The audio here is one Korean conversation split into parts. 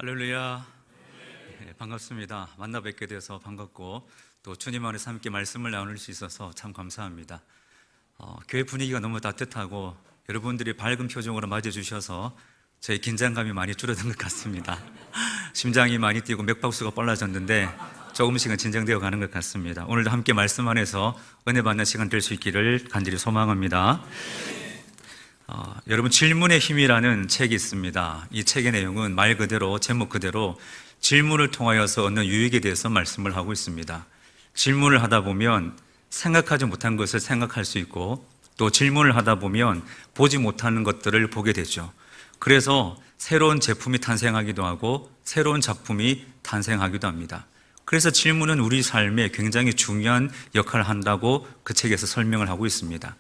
할렐루야. 네, 반갑습니다. 만나 뵙게 돼서 반갑고 또 주님 안에서 함께 말씀을 나눌 수 있어서 참 감사합니다. 교회 분위기가 너무 따뜻하고 여러분들이 밝은 표정으로 맞이해주셔서 저희 긴장감이 많이 줄어든 것 같습니다. 심장이 많이 뛰고 맥박수가 빨라졌는데 조금씩은 진정되어 가는 것 같습니다. 오늘도 함께 말씀 안에서 은혜 받는 시간 될 수 있기를 간절히 소망합니다. 여러분, 질문의 힘이라는 책이 있습니다. 이 책의 내용은 말 그대로, 제목 그대로 질문을 통하여서 얻는 유익에 대해서 말씀을 하고 있습니다. 질문을 하다 보면 생각하지 못한 것을 생각할 수 있고, 또 질문을 하다 보면 보지 못하는 것들을 보게 되죠. 그래서 새로운 제품이 탄생하기도 하고 새로운 작품이 탄생하기도 합니다. 그래서 질문은 우리 삶에 굉장히 중요한 역할을 한다고 그 책에서 설명을 하고 있습니다.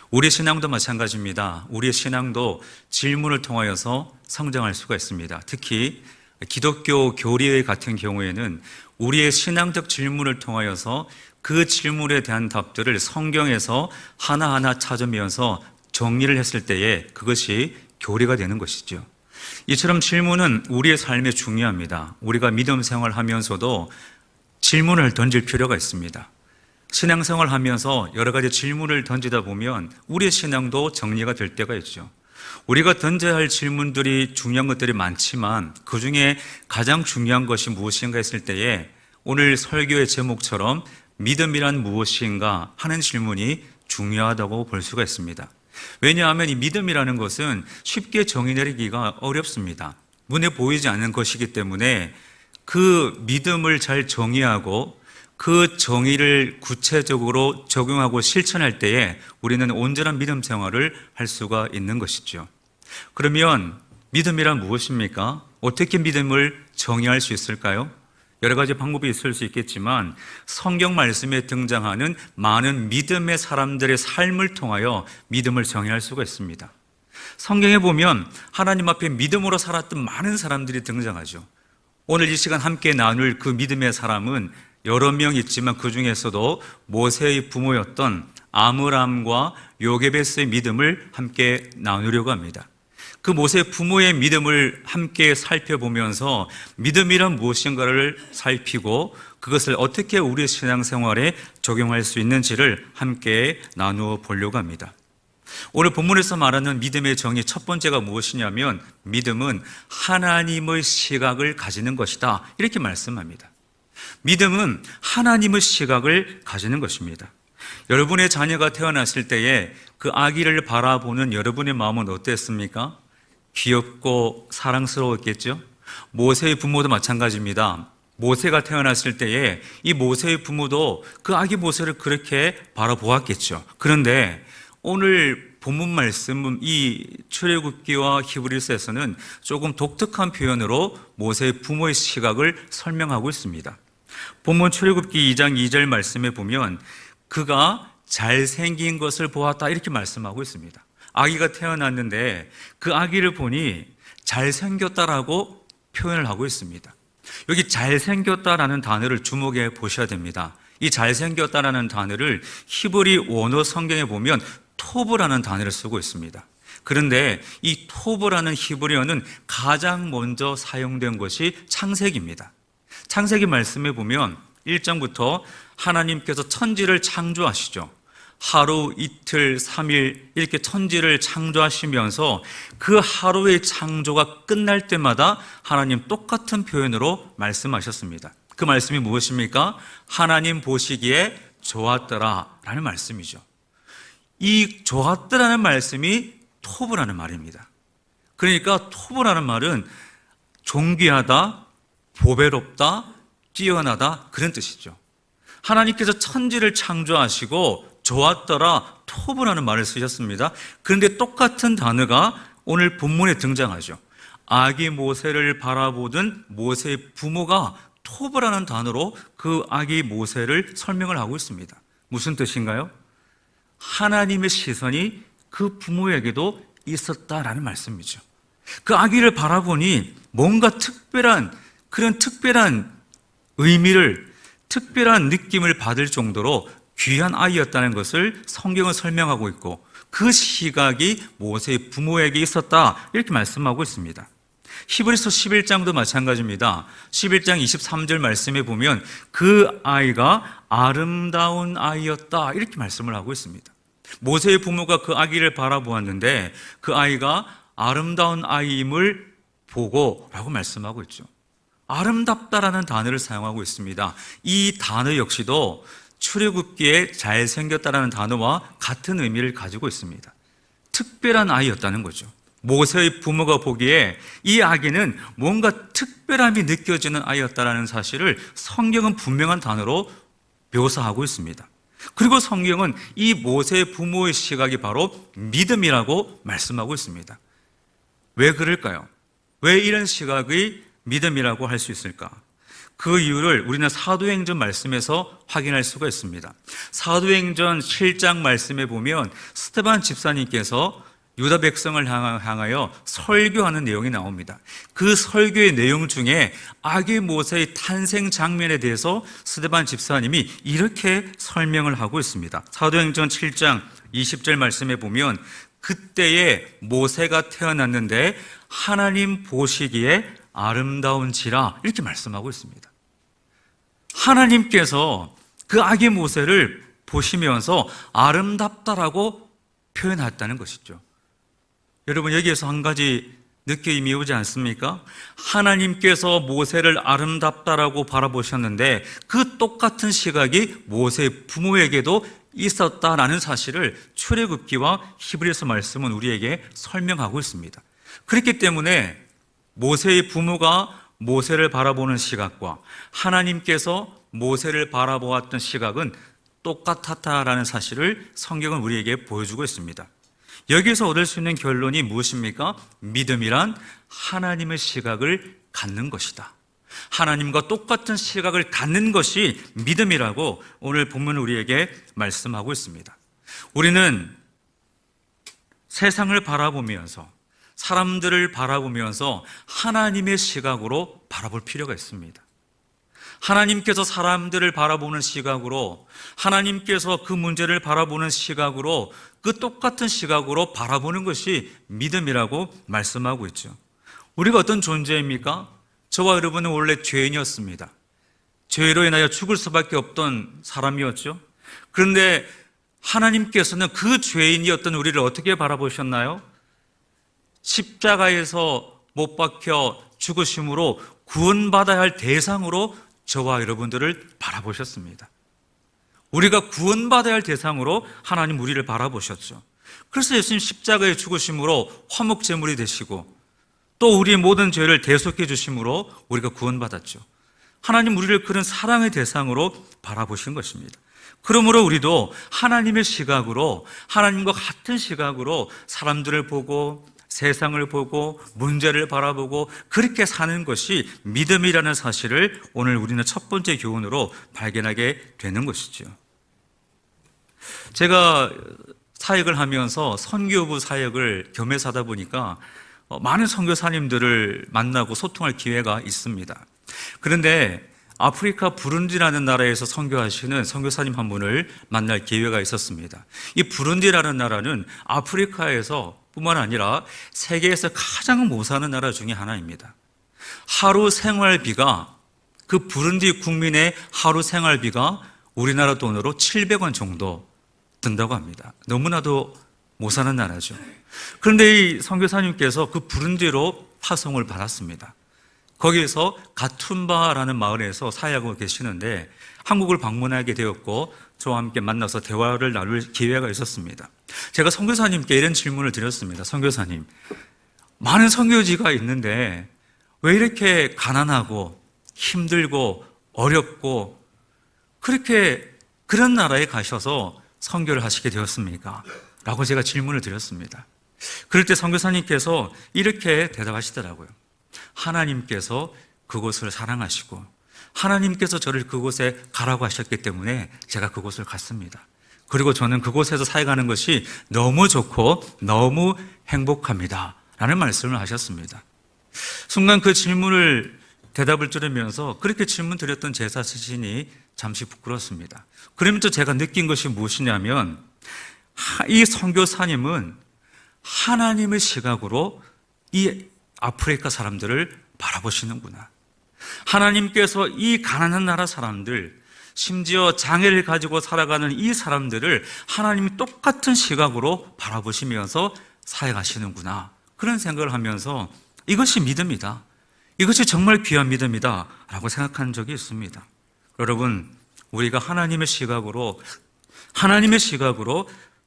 우리 신앙도 마찬가지입니다. 우리의 신앙도 질문을 통하여서 성장할 수가 있습니다. 특히 기독교 교리의 같은 경우에는 우리의 신앙적 질문을 통하여서 그 질문에 대한 답들을 성경에서 하나하나 찾으면서 정리를 했을 때에 그것이 교리가 되는 것이죠. 이처럼 질문은 우리의 삶에 중요합니다. 우리가 믿음 생활하면서도 질문을 던질 필요가 있습니다. 신앙생활 하면서 여러 가지 질문을 던지다 보면 우리의 신앙도 정리가 될 때가 있죠. 우리가 던져야 할 질문들이 중요한 것들이 많지만 그 중에 가장 중요한 것이 무엇인가 했을 때에 오늘 설교의 제목처럼 믿음이란 무엇인가 하는 질문이 중요하다고 볼 수가 있습니다. 왜냐하면 이 믿음이라는 것은 쉽게 정의 내리기가 어렵습니다. 눈에 보이지 않는 것이기 때문에 그 믿음을 잘 정의하고 그 정의를 구체적으로 적용하고 실천할 때에 우리는 온전한 믿음 생활을 할 수가 있는 것이죠. 그러면 믿음이란 무엇입니까? 어떻게 믿음을 정의할 수 있을까요? 여러 가지 방법이 있을 수 있겠지만 성경 말씀에 등장하는 많은 믿음의 사람들의 삶을 통하여 믿음을 정의할 수가 있습니다. 성경에 보면 하나님 앞에 믿음으로 살았던 많은 사람들이 등장하죠. 오늘 이 시간 함께 나눌 그 믿음의 사람은 여러 명 있지만 그 중에서도 모세의 부모였던 아므람과 요게베스의 믿음을 함께 나누려고 합니다. 그 모세 부모의 믿음을 함께 살펴보면서 믿음이란 무엇인가를 살피고 그것을 어떻게 우리의 신앙생활에 적용할 수 있는지를 함께 나누어 보려고 합니다. 오늘 본문에서 말하는 믿음의 정의 첫 번째가 무엇이냐면 믿음은 하나님의 시각을 가지는 것이다, 이렇게 말씀합니다. 믿음은 하나님의 시각을 가지는 것입니다. 여러분의 자녀가 태어났을 때에 그 아기를 바라보는 여러분의 마음은 어땠습니까? 귀엽고 사랑스러웠겠죠? 모세의 부모도 마찬가지입니다. 모세가 태어났을 때에 이 모세의 부모도 그 아기 모세를 그렇게 바라보았겠죠. 그런데 오늘 본문 말씀은 이 출애굽기와 히브리서에서는 조금 독특한 표현으로 모세의 부모의 시각을 설명하고 있습니다. 본문 출애굽기 2장 2절 말씀에 보면 그가 잘생긴 것을 보았다, 이렇게 말씀하고 있습니다. 아기가 태어났는데 그 아기를 보니 잘생겼다라고 표현을 하고 있습니다. 여기 잘생겼다라는 단어를 주목해 보셔야 됩니다. 이 잘생겼다라는 단어를 히브리 원어 성경에 보면 토브라는 단어를 쓰고 있습니다. 그런데 이 토브라는 히브리어는 가장 먼저 사용된 것이 창세기입니다. 창세기 말씀에 보면 1장부터 하나님께서 천지를 창조하시죠. 하루, 이틀, 3일 이렇게 천지를 창조하시면서 그 하루의 창조가 끝날 때마다 하나님 똑같은 표현으로 말씀하셨습니다. 그 말씀이 무엇입니까? 하나님 보시기에 좋았더라 라는 말씀이죠. 이 좋았더라는 말씀이 토브라는 말입니다. 그러니까 토브라는 말은 존귀하다, 보배롭다, 뛰어나다, 그런 뜻이죠. 하나님께서 천지를 창조하시고 좋았더라, 토브라는 말을 쓰셨습니다. 그런데 똑같은 단어가 오늘 본문에 등장하죠. 아기 모세를 바라보던 모세의 부모가 토브라는 단어로 그 아기 모세를 설명을 하고 있습니다. 무슨 뜻인가요? 하나님의 시선이 그 부모에게도 있었다라는 말씀이죠. 그 아기를 바라보니 뭔가 그런 특별한 의미를, 특별한 느낌을 받을 정도로 귀한 아이였다는 것을 성경은 설명하고 있고 그 시각이 모세의 부모에게 있었다, 이렇게 말씀하고 있습니다. 히브리서 11장도 마찬가지입니다. 11장 23절 말씀에 보면 그 아이가 아름다운 아이였다 이렇게 말씀을 하고 있습니다. 모세의 부모가 그 아기를 바라보았는데 그 아이가 아름다운 아이임을 보고 라고 말씀하고 있죠. 아름답다라는 단어를 사용하고 있습니다. 이 단어 역시도 출애굽기에 잘생겼다라는 단어와 같은 의미를 가지고 있습니다. 특별한 아이였다는 거죠. 모세의 부모가 보기에 이 아기는 뭔가 특별함이 느껴지는 아이였다라는 사실을 성경은 분명한 단어로 묘사하고 있습니다. 그리고 성경은 이 모세의 부모의 시각이 바로 믿음이라고 말씀하고 있습니다. 왜 그럴까요? 왜 이런 시각이 믿음이라고 할 수 있을까? 그 이유를 우리는 사도행전 말씀에서 확인할 수가 있습니다. 사도행전 7장 말씀에 보면 스데반 집사님께서 유다 백성을 향하여 설교하는 내용이 나옵니다. 그 설교의 내용 중에 아기 모세의 탄생 장면에 대해서 스데반 집사님이 이렇게 설명을 하고 있습니다. 사도행전 7장 20절 말씀에 보면 그때에 모세가 태어났는데 하나님 보시기에 아름다운지라 이렇게 말씀하고 있습니다. 하나님께서 그 아기 모세를 보시면서 아름답다라고 표현했다는 것이죠. 여러분 여기에서 한 가지 느낌이 오지 않습니까? 하나님께서 모세를 아름답다라고 바라보셨는데 그 똑같은 시각이 모세의 부모에게도 있었다라는 사실을 출애굽기와 히브리서 말씀은 우리에게 설명하고 있습니다. 그렇기 때문에 모세의 부모가 모세를 바라보는 시각과 하나님께서 모세를 바라보았던 시각은 똑같았다라는 사실을 성경은 우리에게 보여주고 있습니다. 여기서 얻을 수 있는 결론이 무엇입니까? 믿음이란 하나님의 시각을 갖는 것이다. 하나님과 똑같은 시각을 갖는 것이 믿음이라고 오늘 본문은 우리에게 말씀하고 있습니다. 우리는 세상을 바라보면서 사람들을 바라보면서 하나님의 시각으로 바라볼 필요가 있습니다. 하나님께서 사람들을 바라보는 시각으로, 하나님께서 그 문제를 바라보는 시각으로, 그 똑같은 시각으로 바라보는 것이 믿음이라고 말씀하고 있죠. 우리가 어떤 존재입니까? 저와 여러분은 원래 죄인이었습니다. 죄로 인하여 죽을 수밖에 없던 사람이었죠. 그런데 하나님께서는 그 죄인이었던 우리를 어떻게 바라보셨나요? 십자가에서 못 박혀 죽으심으로 구원받아야 할 대상으로 저와 여러분들을 바라보셨습니다. 우리가 구원받아야 할 대상으로 하나님 우리를 바라보셨죠. 그래서 예수님 십자가에 죽으심으로 화목제물이 되시고 또 우리의 모든 죄를 대속해 주심으로 우리가 구원받았죠. 하나님 우리를 그런 사랑의 대상으로 바라보신 것입니다. 그러므로 우리도 하나님의 시각으로, 하나님과 같은 시각으로 사람들을 보고 세상을 보고 문제를 바라보고 그렇게 사는 것이 믿음이라는 사실을 오늘 우리는 첫 번째 교훈으로 발견하게 되는 것이죠. 제가 사역을 하면서 선교부 사역을 겸해서 하다 보니까 많은 선교사님들을 만나고 소통할 기회가 있습니다. 그런데 아프리카 부룬디라는 나라에서 선교하시는 선교사님 한 분을 만날 기회가 있었습니다. 이 부룬디라는 나라는 아프리카에서 뿐만 아니라 세계에서 가장 못 사는 나라 중에 하나입니다. 하루 생활비가, 그 부룬디 국민의 하루 생활비가 우리나라 돈으로 700원 정도 든다고 합니다. 너무나도 못 사는 나라죠. 그런데 이 선교사님께서 그 부룬디로 파송을 받았습니다. 거기에서 가툰바라는 마을에서 사역하고 계시는데 한국을 방문하게 되었고 저와 함께 만나서 대화를 나눌 기회가 있었습니다. 제가 선교사님께 이런 질문을 드렸습니다. 선교사님, 많은 선교지가 있는데 왜 이렇게 가난하고 힘들고 어렵고 그렇게 그런 나라에 가셔서 선교를 하시게 되었습니까? 라고 제가 질문을 드렸습니다. 그럴 때 선교사님께서 이렇게 대답하시더라고요. 하나님께서 그곳을 사랑하시고 하나님께서 저를 그곳에 가라고 하셨기 때문에 제가 그곳을 갔습니다. 그리고 저는 그곳에서 사역하는 것이 너무 좋고 너무 행복합니다. 라는 말씀을 하셨습니다. 순간 그 질문을 대답을 들으면서 그렇게 질문 드렸던 제사 스신이 잠시 부끄럽습니다. 그러면서 제가 느낀 것이 무엇이냐면 이 선교사님은 하나님의 시각으로 이 아프리카 사람들을 바라보시는구나. 하나님께서 이 가난한 나라 사람들, 심지어 장애를 가지고 살아가는 이 사람들을 하나님이 똑같은 시각으로 바라보시면서 사역하시는구나. 그런 생각을 하면서 이것이 믿음이다. 이것이 정말 귀한 믿음이다 라고 생각한 적이 있습니다. 여러분, 우리가 하나님의 시각으로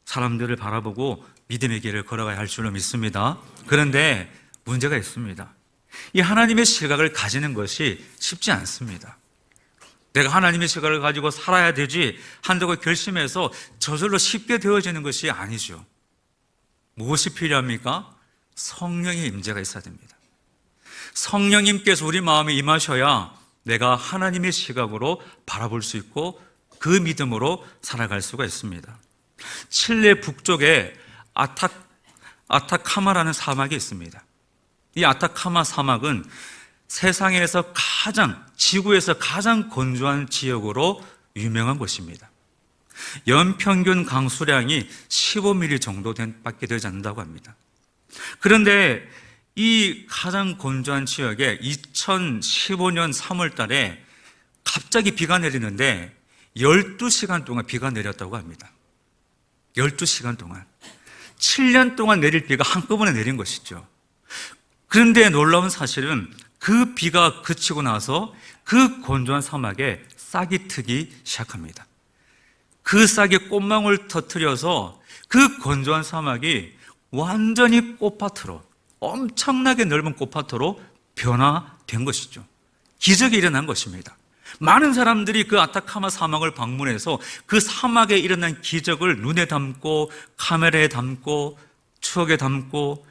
사람들을 바라보고 믿음의 길을 걸어가야 할 줄로 믿습니다. 그런데 문제가 있습니다. 이 하나님의 시각을 가지는 것이 쉽지 않습니다. 내가 하나님의 시각을 가지고 살아야 되지 한다고 결심해서 저절로 쉽게 되어지는 것이 아니죠. 무엇이 필요합니까? 성령의 임재가 있어야 됩니다. 성령님께서 우리 마음에 임하셔야 내가 하나님의 시각으로 바라볼 수 있고 그 믿음으로 살아갈 수가 있습니다. 칠레 북쪽에 아타카마라는 사막이 있습니다. 이 아타카마 사막은 세상에서 지구에서 가장 건조한 지역으로 유명한 곳입니다. 연평균 강수량이 15mm 정도 밖에 되지 않는다고 합니다. 그런데 이 가장 건조한 지역에 2015년 3월 달에 갑자기 비가 내리는데 12시간 동안 비가 내렸다고 합니다. 12시간 동안. 7년 동안 내릴 비가 한꺼번에 내린 것이죠. 그런데 놀라운 사실은 그 비가 그치고 나서 그 건조한 사막에 싹이 트기 시작합니다. 그 싹이 꽃망울 터뜨려서 그 건조한 사막이 완전히 꽃밭으로, 엄청나게 넓은 꽃밭으로 변화된 것이죠. 기적이 일어난 것입니다. 많은 사람들이 그 아타카마 사막을 방문해서 그 사막에 일어난 기적을 눈에 담고 카메라에 담고 추억에 담고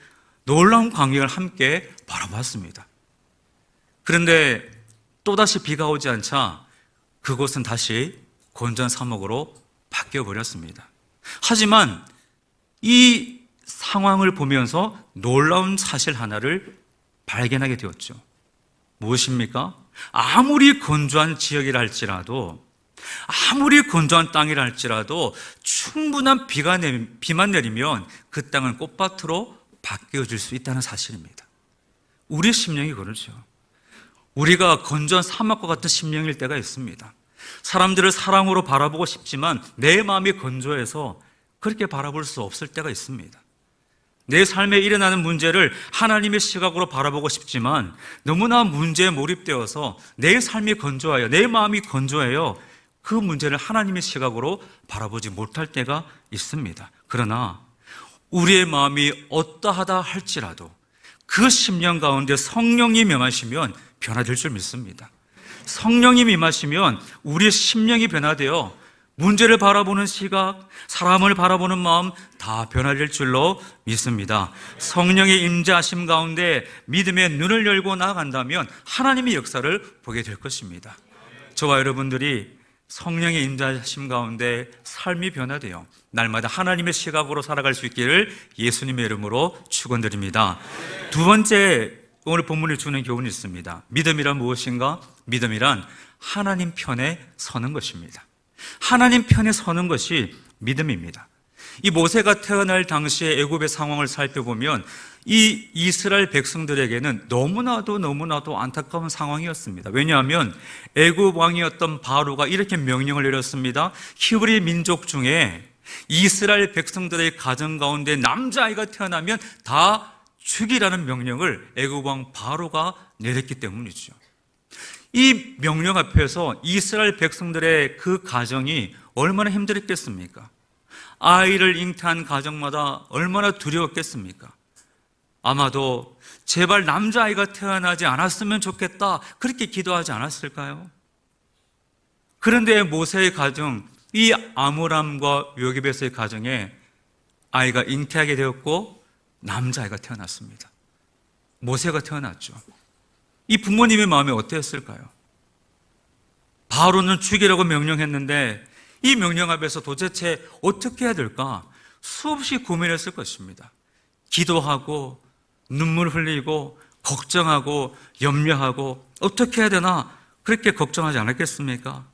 놀라운 광경을 함께 바라봤습니다. 그런데 또다시 비가 오지 않자 그곳은 다시 건조한 사막으로 바뀌어 버렸습니다. 하지만 이 상황을 보면서 놀라운 사실 하나를 발견하게 되었죠. 무엇입니까? 아무리 건조한 지역이라 할지라도, 아무리 건조한 땅이라 할지라도 충분한 비만 내리면 그 땅은 꽃밭으로 바뀌어질 수 있다는 사실입니다. 우리의 심령이 그렇죠. 우리가 건조한 사막과 같은 심령일 때가 있습니다. 사람들을 사랑으로 바라보고 싶지만 내 마음이 건조해서 그렇게 바라볼 수 없을 때가 있습니다. 내 삶에 일어나는 문제를 하나님의 시각으로 바라보고 싶지만 너무나 문제에 몰입되어서 내 삶이 건조해요. 내 마음이 건조해요. 그 문제를 하나님의 시각으로 바라보지 못할 때가 있습니다. 그러나 우리의 마음이 어떠하다 할지라도 그 심령 가운데 성령이 임하시면 변화될 줄 믿습니다. 성령이 임하시면 우리의 심령이 변화되어 문제를 바라보는 시각, 사람을 바라보는 마음 다 변화될 줄로 믿습니다. 성령의 임재하심 가운데 믿음의 눈을 열고 나아간다면 하나님의 역사를 보게 될 것입니다. 저와 여러분들이 성령의 임재하심 가운데 삶이 변화되어 날마다 하나님의 시각으로 살아갈 수 있기를 예수님의 이름으로 축원드립니다. 두 번째, 오늘 본문이 주는 교훈이 있습니다. 믿음이란 무엇인가? 믿음이란 하나님 편에 서는 것입니다. 하나님 편에 서는 것이 믿음입니다. 이 모세가 태어날 당시의 애굽의 상황을 살펴보면 이 이스라엘 백성들에게는 너무나도 안타까운 상황이었습니다. 왜냐하면 애굽 왕이었던 바로가 이렇게 명령을 내렸습니다. 히브리 민족 중에 이스라엘 백성들의 가정 가운데 남자아이가 태어나면 다 죽이라는 명령을 애굽 왕 바로가 내렸기 때문이죠. 이 명령 앞에서 이스라엘 백성들의 그 가정이 얼마나 힘들었겠습니까? 아이를 잉태한 가정마다 얼마나 두려웠겠습니까? 아마도 제발 남자아이가 태어나지 않았으면 좋겠다 그렇게 기도하지 않았을까요? 그런데 모세의 가정, 이 아므람과 요게벳의 가정에 아이가 잉태하게 되었고 남자아이가 태어났습니다. 모세가 태어났죠. 이 부모님의 마음이 어땠을까요? 바로는 죽이라고 명령했는데 이 명령 앞에서 도대체 어떻게 해야 될까? 수없이 고민했을 것입니다. 기도하고 눈물 흘리고 걱정하고 염려하고 어떻게 해야 되나 그렇게 걱정하지 않았겠습니까?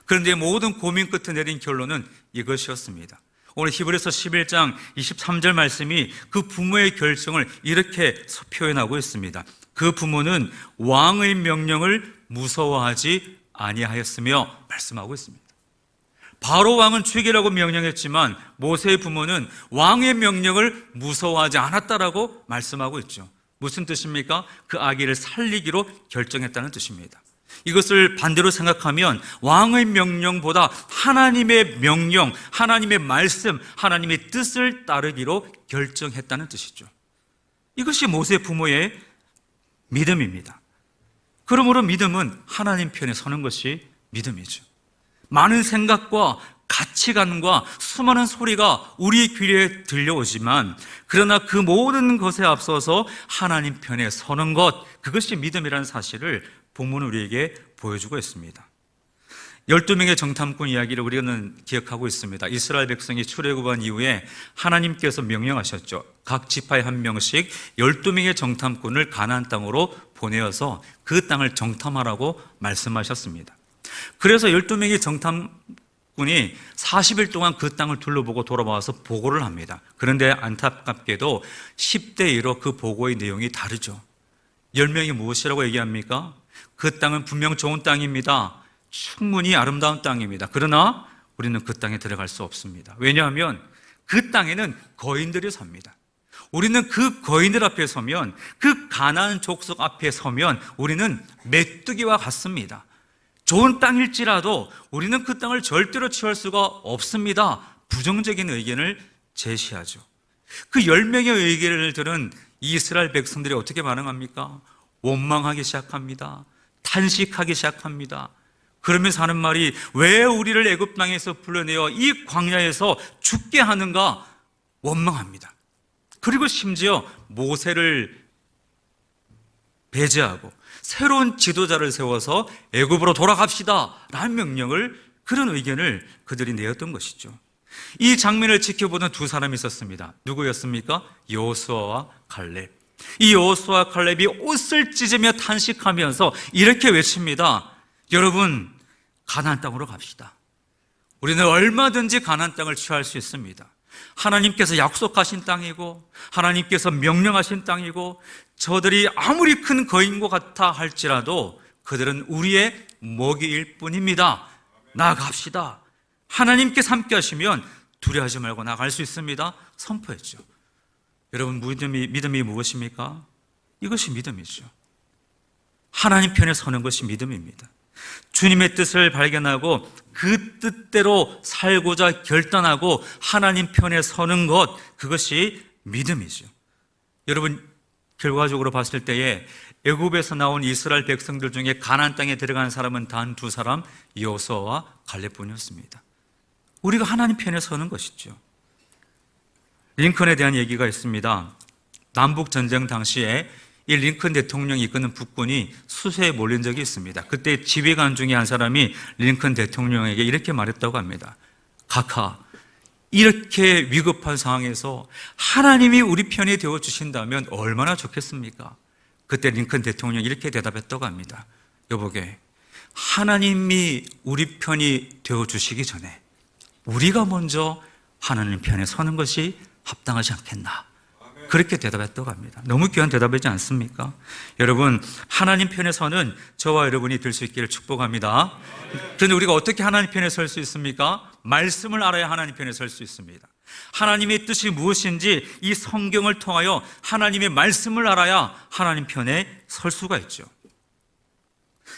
그런데 모든 고민 끝에 내린 결론은 이것이었습니다. 오늘 히브리서 11장 23절 말씀이 그 부모의 결정을 이렇게 표현하고 있습니다. 그 부모는 왕의 명령을 무서워하지 아니하였으며 말씀하고 있습니다. 바로 왕은 죽이라고 명령했지만 모세의 부모는 왕의 명령을 무서워하지 않았다라고 말씀하고 있죠. 무슨 뜻입니까? 그 아기를 살리기로 결정했다는 뜻입니다. 이것을 반대로 생각하면 왕의 명령보다 하나님의 명령, 하나님의 말씀, 하나님의 뜻을 따르기로 결정했다는 뜻이죠. 이것이 모세 부모의 믿음입니다. 그러므로 믿음은 하나님 편에 서는 것이 믿음이죠. 많은 생각과 가치관과 수많은 소리가 우리 귀에 들려오지만 그러나 그 모든 것에 앞서서 하나님 편에 서는 것, 그것이 믿음이라는 사실을 본문은 우리에게 보여주고 있습니다. 12명의 정탐꾼 이야기를 우리는 기억하고 있습니다. 이스라엘 백성이 출애굽한 이후에 하나님께서 명령하셨죠. 각 지파에 한 명씩 12명의 정탐꾼을 가나안 땅으로 보내어서 그 땅을 정탐하라고 말씀하셨습니다. 그래서 12명의 정탐꾼이 40일 동안 그 땅을 둘러보고 돌아와서 보고를 합니다. 그런데 안타깝게도 10대 1로 그 보고의 내용이 다르죠. 10명이 무엇이라고 얘기합니까? 그 땅은 분명 좋은 땅입니다. 충분히 아름다운 땅입니다. 그러나 우리는 그 땅에 들어갈 수 없습니다. 왜냐하면 그 땅에는 거인들이 삽니다. 우리는 그 거인들 앞에 서면, 그 가나안 족속 앞에 서면 우리는 메뚜기와 같습니다. 좋은 땅일지라도 우리는 그 땅을 절대로 취할 수가 없습니다. 부정적인 의견을 제시하죠. 그 10명의 의견을 들은 이스라엘 백성들이 어떻게 반응합니까? 원망하기 시작합니다. 탄식하기 시작합니다. 그러면서 하는 말이, 왜 우리를 애굽 땅에서 불러내어 이 광야에서 죽게 하는가? 원망합니다. 그리고 심지어 모세를 배제하고 새로운 지도자를 세워서 애굽으로 돌아갑시다 라는 명령을, 그런 의견을 그들이 내었던 것이죠. 이 장면을 지켜보던 두 사람이 있었습니다. 누구였습니까? 여호수아와 갈렙. 이 여호수아와 갈렙이 옷을 찢으며 탄식하면서 이렇게 외칩니다. 여러분, 가나안 땅으로 갑시다. 우리는 얼마든지 가나안 땅을 취할 수 있습니다. 하나님께서 약속하신 땅이고 하나님께서 명령하신 땅이고 저들이 아무리 큰 거인과 같아 할지라도 그들은 우리의 먹이일 뿐입니다. 나아갑시다. 하나님께서 함께 하시면 두려워하지 말고 나갈 수 있습니다. 선포했죠. 여러분, 믿음이 무엇입니까? 이것이 믿음이죠. 하나님 편에 서는 것이 믿음입니다. 주님의 뜻을 발견하고 그 뜻대로 살고자 결단하고 하나님 편에 서는 것, 그것이 믿음이죠. 여러분, 결과적으로 봤을 때에 애굽에서 나온 이스라엘 백성들 중에 가나안 땅에 들어간 사람은 단 두 사람, 여호수아와 갈렙뿐이었습니다. 우리가 하나님 편에 서는 것이죠. 링컨에 대한 얘기가 있습니다. 남북 전쟁 당시에 이 링컨 대통령이 이끄는 북군이 수세에 몰린 적이 있습니다. 그때 지휘관 중에 한 사람이 링컨 대통령에게 이렇게 말했다고 합니다. 각하, 이렇게 위급한 상황에서 하나님이 우리 편이 되어 주신다면 얼마나 좋겠습니까? 그때 링컨 대통령이 이렇게 대답했다고 합니다. 여보게, 하나님이 우리 편이 되어 주시기 전에 우리가 먼저 하나님 편에 서는 것이 합당하지 않겠나? 그렇게 대답했다고 합니다. 너무 귀한 대답이지 않습니까? 여러분, 하나님 편에 서는 저와 여러분이 될 수 있기를 축복합니다. 그런데 우리가 어떻게 하나님 편에 설 수 있습니까? 말씀을 알아야 하나님 편에 설 수 있습니다. 하나님의 뜻이 무엇인지 이 성경을 통하여 하나님의 말씀을 알아야 하나님 편에 설 수가 있죠.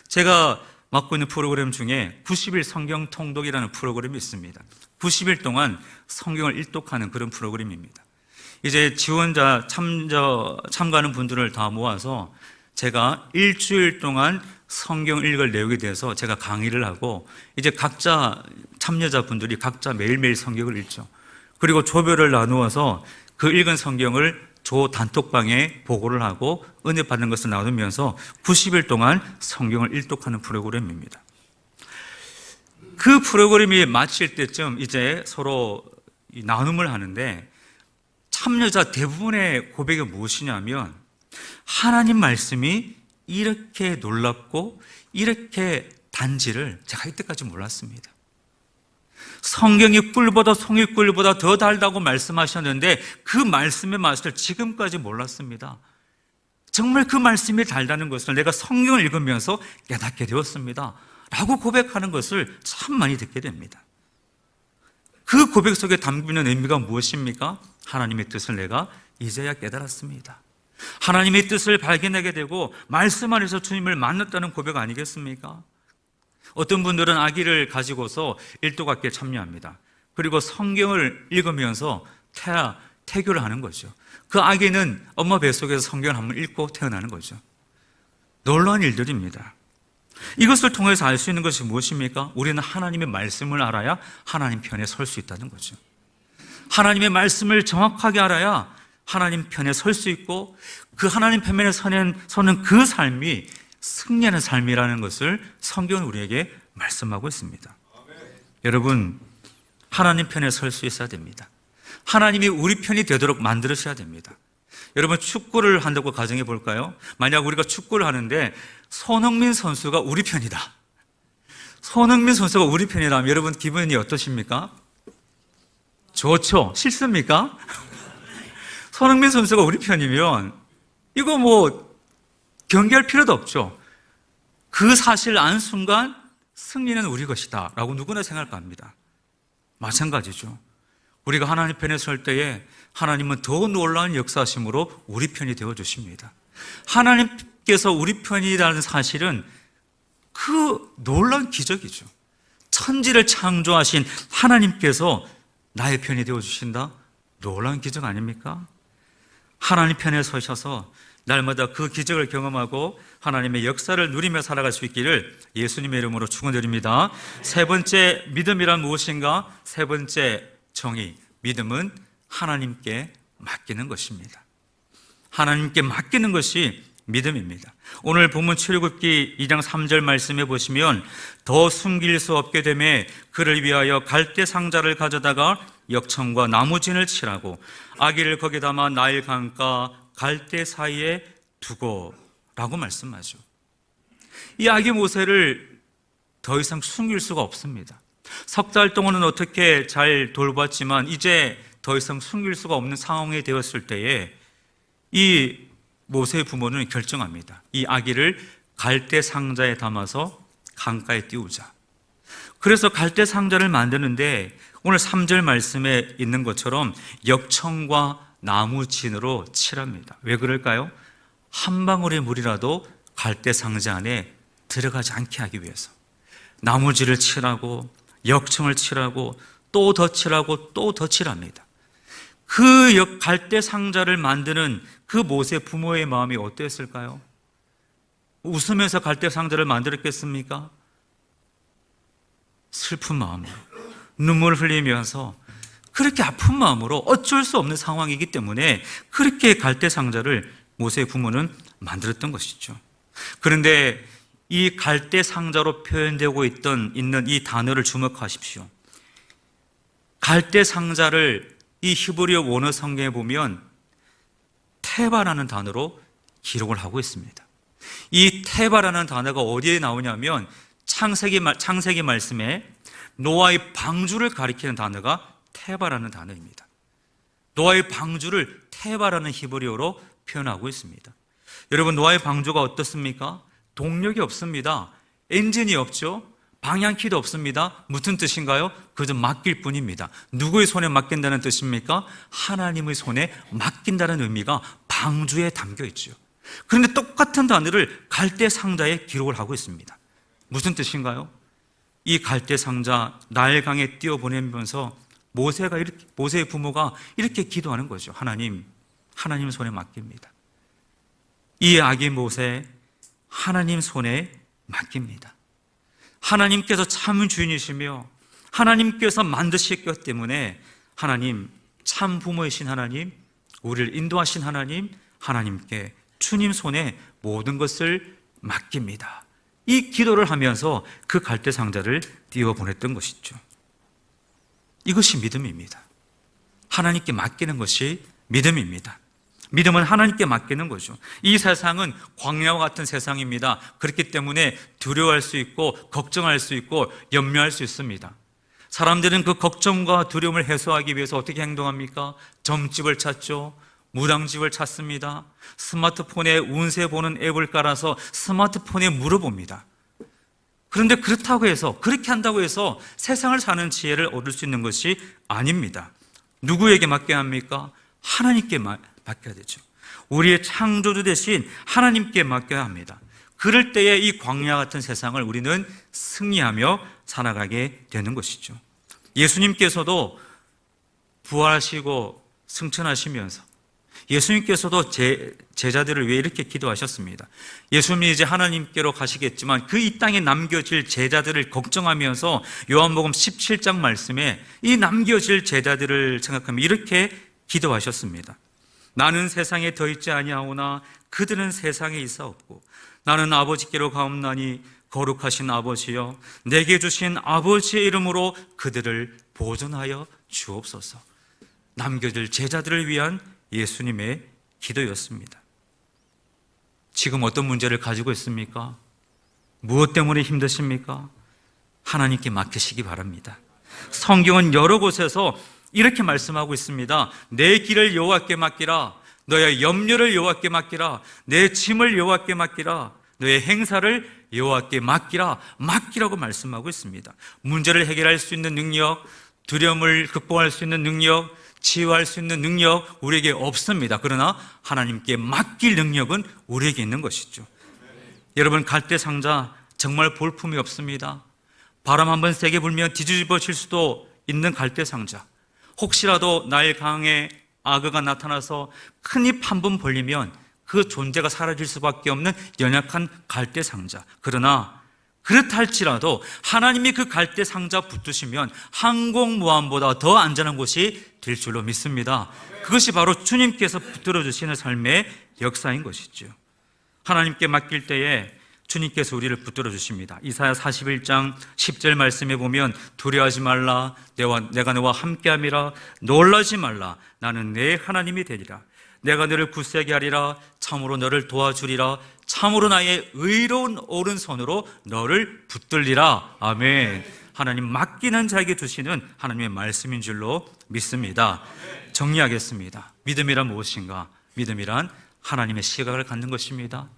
제가 맡고 있는 프로그램 중에 90일 성경 통독이라는 프로그램이 있습니다. 90일 동안 성경을 일독하는 그런 프로그램입니다. 이제 지원자, 참가하는 분들을 다 모아서 제가 일주일 동안 성경 읽을 내용에 대해서 제가 강의를 하고, 이제 각자 참여자분들이 각자 매일매일 성경을 읽죠. 그리고 조별을 나누어서 그 읽은 성경을 조 단톡방에 보고를 하고 은혜 받는 것을 나누면서 90일 동안 성경을 일독하는 프로그램입니다. 그 프로그램이 마칠 때쯤 이제 서로 나눔을 하는데, 참여자 대부분의 고백이 무엇이냐면, 하나님 말씀이 이렇게 놀랍고 이렇게 단지를 제가 이때까지 몰랐습니다. 성경이 꿀보다 송이꿀보다 더 달다고 말씀하셨는데 그 말씀의 맛을 지금까지 몰랐습니다. 정말 그 말씀이 달다는 것을 내가 성경을 읽으면서 깨닫게 되었습니다 라고 고백하는 것을 참 많이 듣게 됩니다. 그 고백 속에 담기는 의미가 무엇입니까? 하나님의 뜻을 내가 이제야 깨달았습니다. 하나님의 뜻을 발견하게 되고 말씀 안에서 주님을 만났다는 고백 아니겠습니까? 어떤 분들은 아기를 가지고서 일도각기에 참여합니다. 그리고 성경을 읽으면서 태교를 하는 거죠. 그 아기는 엄마 뱃속에서 성경을 한번 읽고 태어나는 거죠. 놀라운 일들입니다. 이것을 통해서 알 수 있는 것이 무엇입니까? 우리는 하나님의 말씀을 알아야 하나님 편에 설 수 있다는 거죠. 하나님의 말씀을 정확하게 알아야 하나님 편에 설 수 있고 그 하나님 편에 서는 그 삶이 승리하는 삶이라는 것을 성경은 우리에게 말씀하고 있습니다. 여러분, 하나님 편에 설 수 있어야 됩니다. 하나님이 우리 편이 되도록 만들으셔야 됩니다. 여러분, 축구를 한다고 가정해 볼까요? 만약 우리가 축구를 하는데 손흥민 선수가 우리 편이다. 손흥민 선수가 우리 편이라면 여러분 기분이 어떠십니까? 좋죠? 싫습니까? 손흥민 선수가 우리 편이면 이거 뭐 경계할 필요도 없죠. 그 사실을 안 순간 승리는 우리 것이다 라고 누구나 생각합니다. 마찬가지죠. 우리가 하나님 편에 설 때에 하나님은 더 놀라운 역사심으로 우리 편이 되어주십니다. 하나님께서 우리 편이라는 사실은 그 놀라운 기적이죠. 천지를 창조하신 하나님께서 나의 편이 되어주신다? 놀라운 기적 아닙니까? 하나님 편에 서셔서 날마다 그 기적을 경험하고 하나님의 역사를 누리며 살아갈 수 있기를 예수님의 이름으로 축원드립니다. 세 번째 믿음이란 무엇인가? 세 번째 정의, 믿음은 하나님께 맡기는 것입니다. 하나님께 맡기는 것이 믿음입니다. 오늘 본문 출애굽기 2장 3절 말씀해 보시면 더 숨길 수 없게 되매 그를 위하여 갈대 상자를 가져다가 역청과 나무진을 칠하고 아기를 거기 담아 나일 강가 갈대 사이에 두고 라고 말씀하죠. 이 아기 모세를 더 이상 숨길 수가 없습니다. 석 달 동안은 어떻게 잘 돌봤지만 이제 더 이상 숨길 수가 없는 상황이 되었을 때에 이 모세의 부모는 결정합니다. 이 아기를 갈대 상자에 담아서 강가에 띄우자. 그래서 갈대 상자를 만드는데 오늘 3절 말씀에 있는 것처럼 역청과 나무진으로 칠합니다. 왜 그럴까요? 한 방울의 물이라도 갈대 상자 안에 들어가지 않게 하기 위해서 나무진을 칠하고 역청을 칠하고 또 더 칠하고 또 더 칠합니다. 그 갈대 상자를 만드는 그 모세 부모의 마음이 어땠을까요? 웃으면서 갈대 상자를 만들었겠습니까? 슬픈 마음으로 눈물을 흘리면서 그렇게 아픈 마음으로 어쩔 수 없는 상황이기 때문에 그렇게 갈대 상자를 모세의 부모는 만들었던 것이죠. 그런데 이 갈대 상자로 표현되고 있는 이 단어를 주목하십시오. 갈대 상자를 이 히브리어 원어 성경에 보면 테바라는 단어로 기록을 하고 있습니다. 이 테바라는 단어가 어디에 나오냐면 창세기 말씀에 노아의 방주를 가리키는 단어가 테바라는 단어입니다. 노아의 방주를 테바라는 히브리어로 표현하고 있습니다. 여러분, 노아의 방주가 어떻습니까? 동력이 없습니다. 엔진이 없죠. 방향키도 없습니다. 무슨 뜻인가요? 그저 맡길 뿐입니다. 누구의 손에 맡긴다는 뜻입니까? 하나님의 손에 맡긴다는 의미가 방주에 담겨 있죠. 그런데 똑같은 단어를 갈대 상자에 기록을 하고 있습니다. 무슨 뜻인가요? 이 갈대 상자 나일강에 띄워보내면서 모세의 부모가 이렇게 기도하는 거죠. 하나님 손에 맡깁니다. 이 아기 모세 하나님 손에 맡깁니다. 하나님께서 참 주인이시며 하나님께서 만드셨기 때문에 하나님, 참 부모이신 하나님, 우리를 인도하신 하나님, 하나님께 주님 손에 모든 것을 맡깁니다. 이 기도를 하면서 그 갈대 상자를 띄워보냈던 것이죠. 이것이 믿음입니다. 하나님께 맡기는 것이 믿음입니다. 믿음은 하나님께 맡기는 거죠. 이 세상은 광야와 같은 세상입니다. 그렇기 때문에 두려워할 수 있고 걱정할 수 있고 염려할 수 있습니다. 사람들은 그 걱정과 두려움을 해소하기 위해서 어떻게 행동합니까? 점집을 찾죠. 무당집을 찾습니다. 스마트폰에 운세 보는 앱을 깔아서 스마트폰에 물어봅니다. 그런데 그렇다고 해서, 그렇게 한다고 해서 세상을 사는 지혜를 얻을 수 있는 것이 아닙니다. 누구에게 맡겨야 합니까? 하나님께 맡겨야 되죠. 우리의 창조주 대신 하나님께 맡겨야 합니다. 그럴 때에 이 광야 같은 세상을 우리는 승리하며 살아가게 되는 것이죠. 예수님께서도 부활하시고 승천하시면서 예수님께서도 제자들을 위해 이렇게 기도하셨습니다. 예수님이 이제 하나님께로 가시겠지만 그 이 땅에 남겨질 제자들을 걱정하면서 요한복음 17장 말씀에 이 남겨질 제자들을 생각하며 이렇게 기도하셨습니다. 나는 세상에 더 있지 아니하오나 그들은 세상에 있사옵고 나는 아버지께로 가옵나니 거룩하신 아버지여 내게 주신 아버지의 이름으로 그들을 보존하여 주옵소서. 남겨질 제자들을 위한 예수님의 기도였습니다. 지금 어떤 문제를 가지고 있습니까? 무엇 때문에 힘드십니까? 하나님께 맡기시기 바랍니다. 성경은 여러 곳에서 이렇게 말씀하고 있습니다. 내 길을 여호와께 맡기라. 너의 염려를 여호와께 맡기라. 내 짐을 여호와께 맡기라. 너의 행사를 여호와께 맡기라. 맡기라고 말씀하고 있습니다. 문제를 해결할 수 있는 능력, 두려움을 극복할 수 있는 능력, 치유할 수 있는 능력 우리에게 없습니다. 그러나 하나님께 맡길 능력은 우리에게 있는 것이죠. 여러분, 갈대상자 정말 볼품이 없습니다. 바람 한번 세게 불면 뒤집어질 수도 있는 갈대상자, 혹시라도 날 강에 악어가 나타나서 큰 입 한 번 벌리면 그 존재가 사라질 수밖에 없는 연약한 갈대상자. 그러나 그렇다 할지라도 하나님이 그 갈대상자 붙드시면 항공모함보다 더 안전한 곳이 될 줄로 믿습니다. 그것이 바로 주님께서 붙들어 주시는 삶의 역사인 것이죠. 하나님께 맡길 때에 주님께서 우리를 붙들어 주십니다. 이사야 41장 10절 말씀에 보면 두려워하지 말라. 내가 너와 함께함이라. 놀라지 말라. 나는 내 하나님이 되리라. 내가 너를 굳세게 하리라. 참으로 너를 도와주리라. 참으로 나의 의로운 오른손으로 너를 붙들리라. 아멘. 하나님 맡기는 자에게 주시는 하나님의 말씀인 줄로 믿습니다. 정리하겠습니다. 믿음이란 무엇인가? 믿음이란 하나님의 시각을 갖는 것입니다.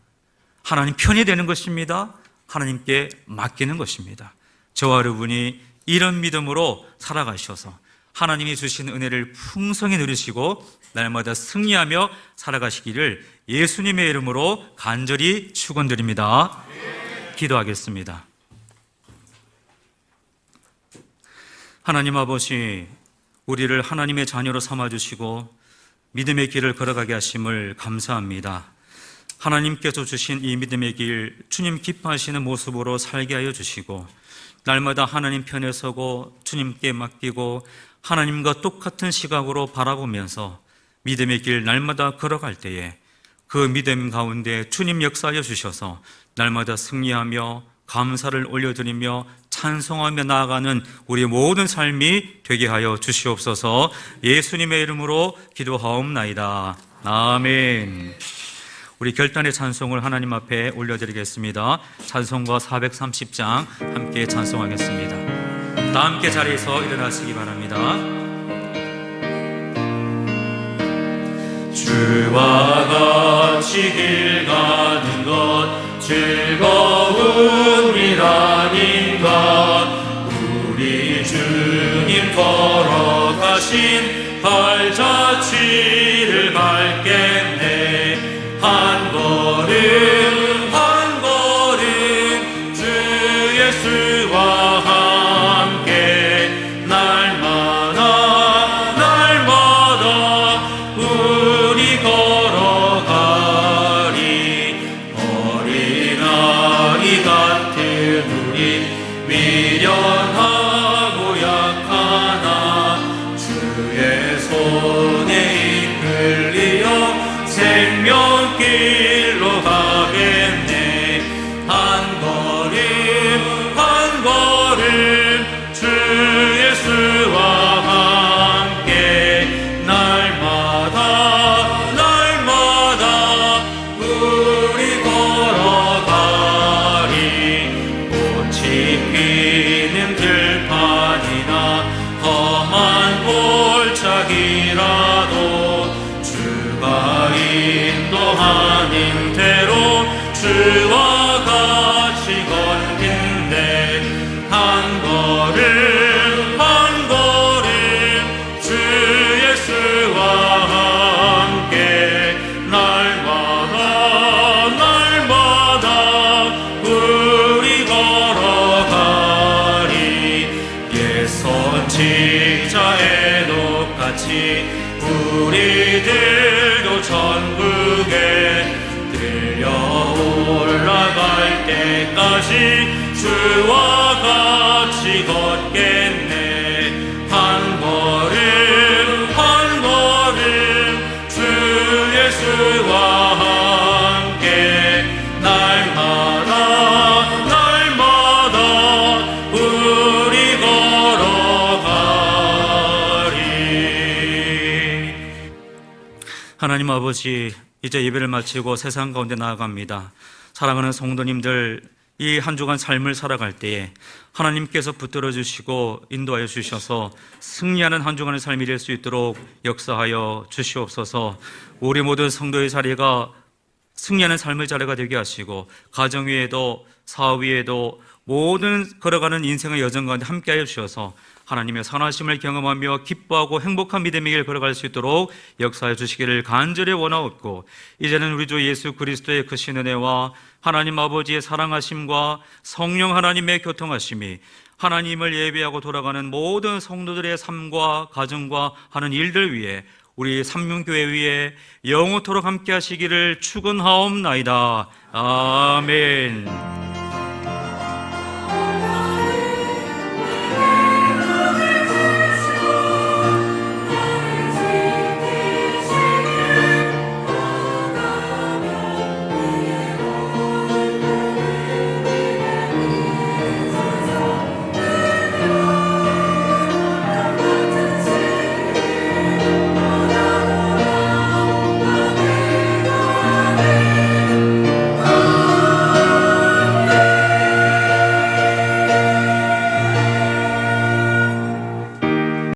하나님 편이 되는 것입니다. 하나님께 맡기는 것입니다. 저와 여러분이 이런 믿음으로 살아가셔서 하나님이 주신 은혜를 풍성히 누리시고 날마다 승리하며 살아가시기를 예수님의 이름으로 간절히 축원드립니다. 기도하겠습니다. 하나님 아버지, 우리를 하나님의 자녀로 삼아주시고 믿음의 길을 걸어가게 하심을 감사합니다. 하나님께서 주신 이 믿음의 길, 주님 기뻐하시는 모습으로 살게 하여 주시고 날마다 하나님 편에 서고 주님께 맡기고 하나님과 똑같은 시각으로 바라보면서 믿음의 길 날마다 걸어갈 때에 그 믿음 가운데 주님 역사하여 주셔서 날마다 승리하며 감사를 올려드리며 찬송하며 나아가는 우리 모든 삶이 되게 하여 주시옵소서. 예수님의 이름으로 기도하옵나이다. 아멘. 우리 결단의 찬송을 하나님 앞에 올려드리겠습니다. 찬송가 430장 함께 찬송하겠습니다. 다 함께 자리에서 일어나시기 바랍니다. 주와 같이 길 가는 것 즐거운 일 아닌가. 우리 주님 걸어가신 발자취를 밟겠네. 한 걸음 한 걸음 주 예수와 함께 날마다 날마다 우리 걸어가리. 어린아이 같은 우리 미련하고 약하나 주의 손에 이끌리어 생명길로 가겠네. 한 걸음 한 걸음 주 예수와 함께 날마다 날마다 우리 걸어가리. 꽃이 피는 들 때까지 주와 같이 걷겠네. 한 걸음 한 걸음 주 예수와 함께 날마다 우리 걸어가리. 하나님 아버지, 이제 예배를 마치고 세상 가운데 나아갑니다. 사랑하는 성도님들, 이 한 주간 삶을 살아갈 때에 하나님께서 붙들어 주시고 인도하여 주셔서 승리하는 한 주간의 삶이 될 수 있도록 역사하여 주시옵소서. 우리 모든 성도의 자리가 승리하는 삶의 자리가 되게 하시고, 가정 위에도 사업 위에도 모든 걸어가는 인생의 여정 가운데 함께하여 주셔서 하나님의 선하심을 경험하며 기뻐하고 행복한 믿음의 길 걸어갈 수 있도록 역사해 주시기를 간절히 원하옵고, 이제는 우리 주 예수 그리스도의 크신 은혜와 하나님 아버지의 사랑하심과 성령 하나님의 교통하심이 하나님을 예배하고 돌아가는 모든 성도들의 삶과 가정과 하는 일들 위에, 우리 삼륜교회 위에 영원토록 함께 하시기를 축원하옵나이다. 아멘.